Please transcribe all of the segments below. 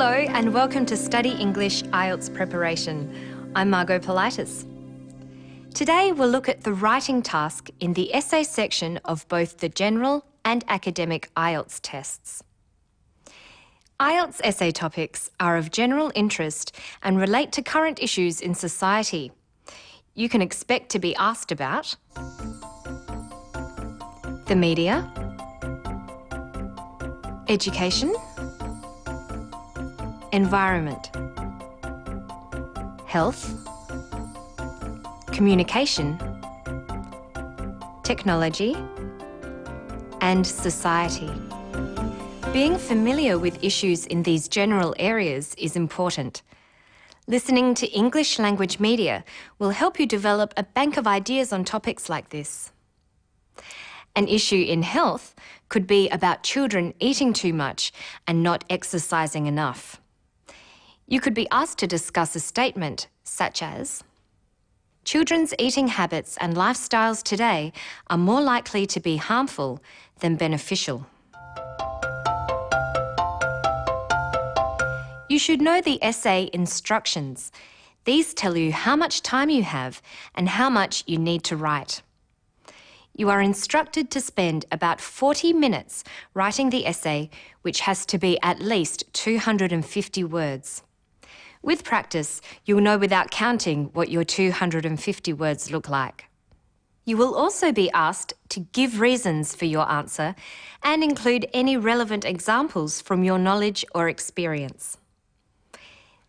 Hello and welcome to Study English IELTS Preparation. I'm Margot Politis. Today we'll look at the writing task in the essay section of both the general and academic IELTS tests. IELTS essay topics are of general interest and relate to current issues in society. You can expect to be asked about the media, education, environment, health, communication, technology, and society. Being familiar with issues in these general areas is important. Listening to English language media will help you develop a bank of ideas on topics like this. An issue in health could be about children eating too much and not exercising enough. You could be asked to discuss a statement such as, children's eating habits and lifestyles today are more likely to be harmful than beneficial. You should know the essay instructions. These tell you how much time you have and how much you need to write. You are instructed to spend about 40 minutes writing the essay, which has to be at least 250 words. With practice, you'll know without counting what your 250 words look like. You will also be asked to give reasons for your answer and include any relevant examples from your knowledge or experience.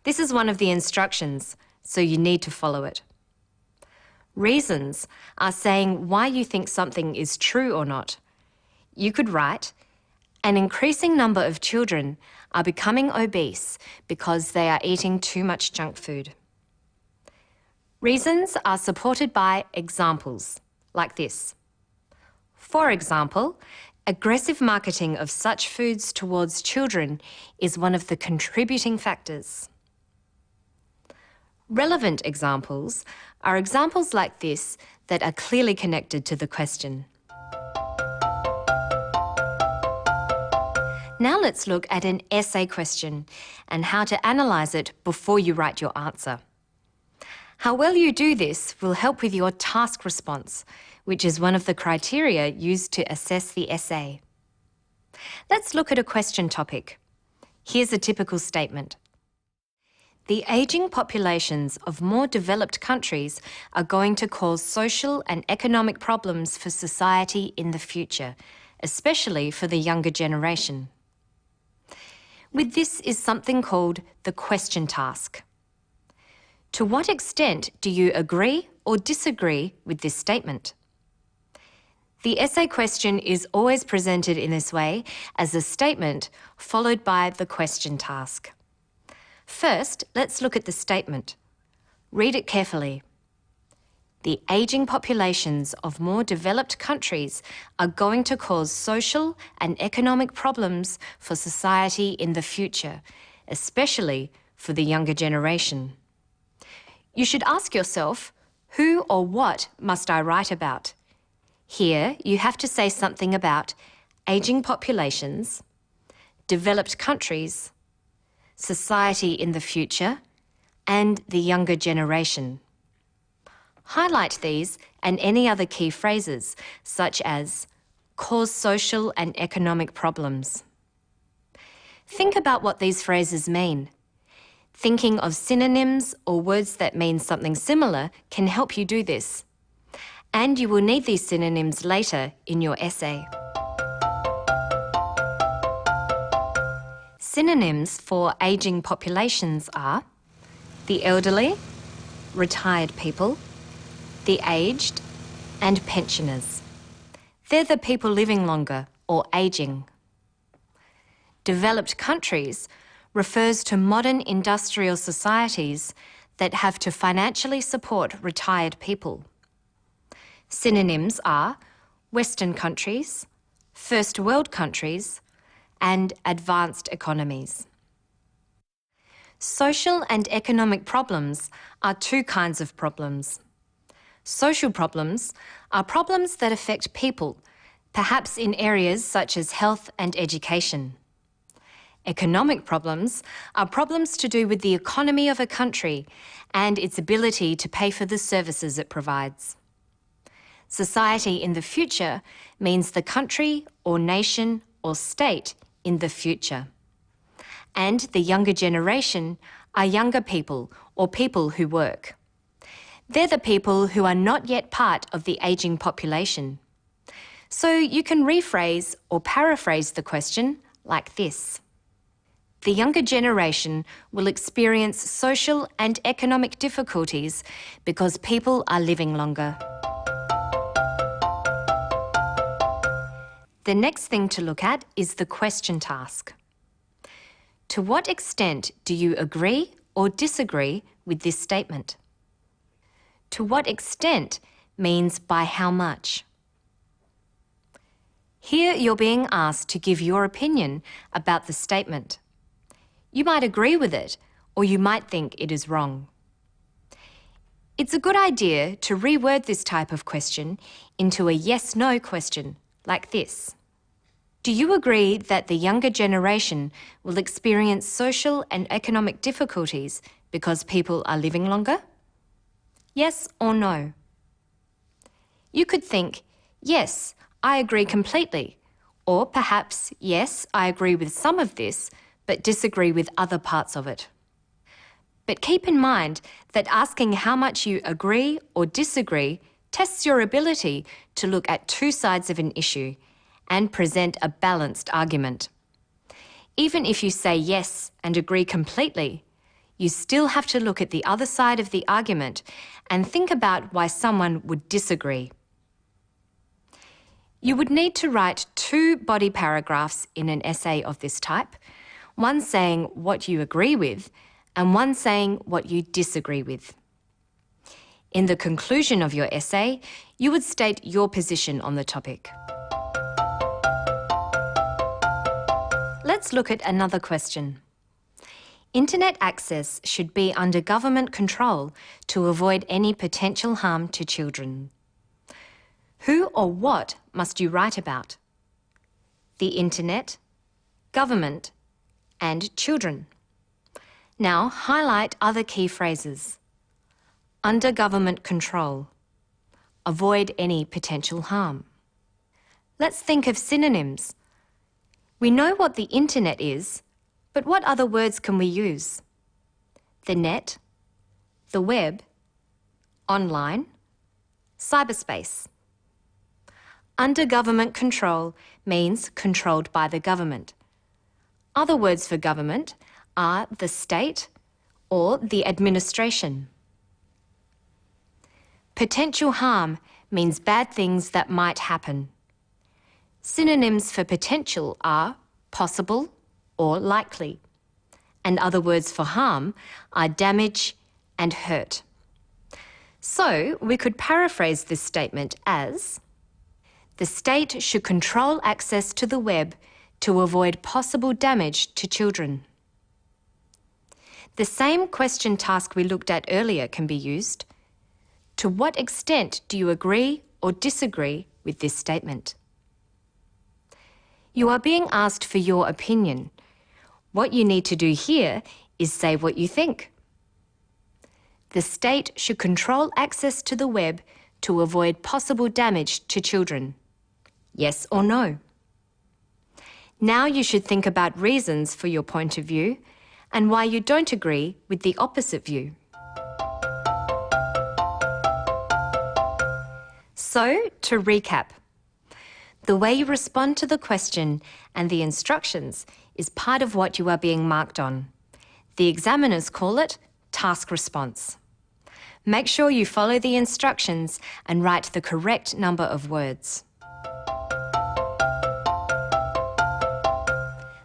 This is one of the instructions, so you need to follow it. Reasons are saying why you think something is true or not. You could write, an increasing number of children are becoming obese because they are eating too much junk food. Reasons are supported by examples, like this. For example, aggressive marketing of such foods towards children is one of the contributing factors. Relevant examples are examples like this that are clearly connected to the question. Now let's look at an essay question and how to analyse it before you write your answer. How well you do this will help with your task response, which is one of the criteria used to assess the essay. Let's look at a question topic. Here's a typical statement. The ageing populations of more developed countries are going to cause social and economic problems for society in the future, especially for the younger generation. With this is something called the question task. To what extent do you agree or disagree with this statement? The essay question is always presented in this way as a statement followed by the question task. First, let's look at the statement. Read it carefully. The ageing populations of more developed countries are going to cause social and economic problems for society in the future, especially for the younger generation. You should ask yourself, who or what must I write about? Here, you have to say something about ageing populations, developed countries, society in the future, and the younger generation. Highlight these and any other key phrases, such as cause social and economic problems. Think about what these phrases mean. Thinking of synonyms or words that mean something similar can help you do this. And you will need these synonyms later in your essay. Synonyms for ageing populations are the elderly, retired people, the aged, and pensioners. They're the people living longer or ageing. Developed countries refers to modern industrial societies that have to financially support retired people. Synonyms are Western countries, First World countries, and advanced economies. Social and economic problems are two kinds of problems. Social problems are problems that affect people, perhaps in areas such as health and education. Economic problems are problems to do with the economy of a country and its ability to pay for the services it provides. Society in the future means the country or nation or state in the future. And the younger generation are younger people or people who work. They're the people who are not yet part of the ageing population. So you can rephrase or paraphrase the question like this. The younger generation will experience social and economic difficulties because people are living longer. The next thing to look at is the question task. To what extent do you agree or disagree with this statement? To what extent means by how much. Here you're being asked to give your opinion about the statement. You might agree with it, or you might think it is wrong. It's a good idea to reword this type of question into a yes-no question, like this. Do you agree that the younger generation will experience social and economic difficulties because people are living longer? Yes or no? You could think, yes, I agree completely, or perhaps, yes, I agree with some of this, but disagree with other parts of it. But keep in mind that asking how much you agree or disagree tests your ability to look at two sides of an issue and present a balanced argument. Even if you say yes and agree completely, you still have to look at the other side of the argument and think about why someone would disagree. You would need to write 2 body paragraphs in an essay of this type, one saying what you agree with and one saying what you disagree with. In the conclusion of your essay, you would state your position on the topic. Let's look at another question. Internet access should be under government control to avoid any potential harm to children. Who or what must you write about? The internet, government, and children. Now highlight other key phrases. Under government control. Avoid any potential harm. Let's think of synonyms. We know what the internet is, but what other words can we use? The net, the web, online, cyberspace. Under government control means controlled by the government. Other words for government are the state or the administration. Potential harm means bad things that might happen. Synonyms for potential are possible or likely, and other words for harm are damage and hurt. So we could paraphrase this statement as, the state should control access to the web to avoid possible damage to children. The same question task we looked at earlier can be used. To what extent do you agree or disagree with this statement? You are being asked for your opinion. What you need to do here is say what you think. The state should control access to the web to avoid possible damage to children. Yes or no? Now you should think about reasons for your point of view and why you don't agree with the opposite view. So, to recap, the way you respond to the question and the instructions is part of what you are being marked on. The examiners call it task response. Make sure you follow the instructions and write the correct number of words.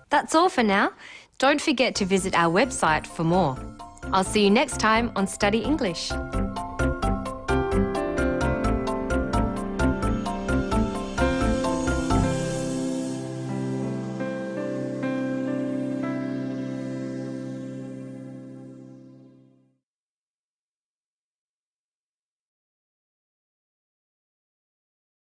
That's all for now. Don't forget to visit our website for more. I'll see you next time on Study English.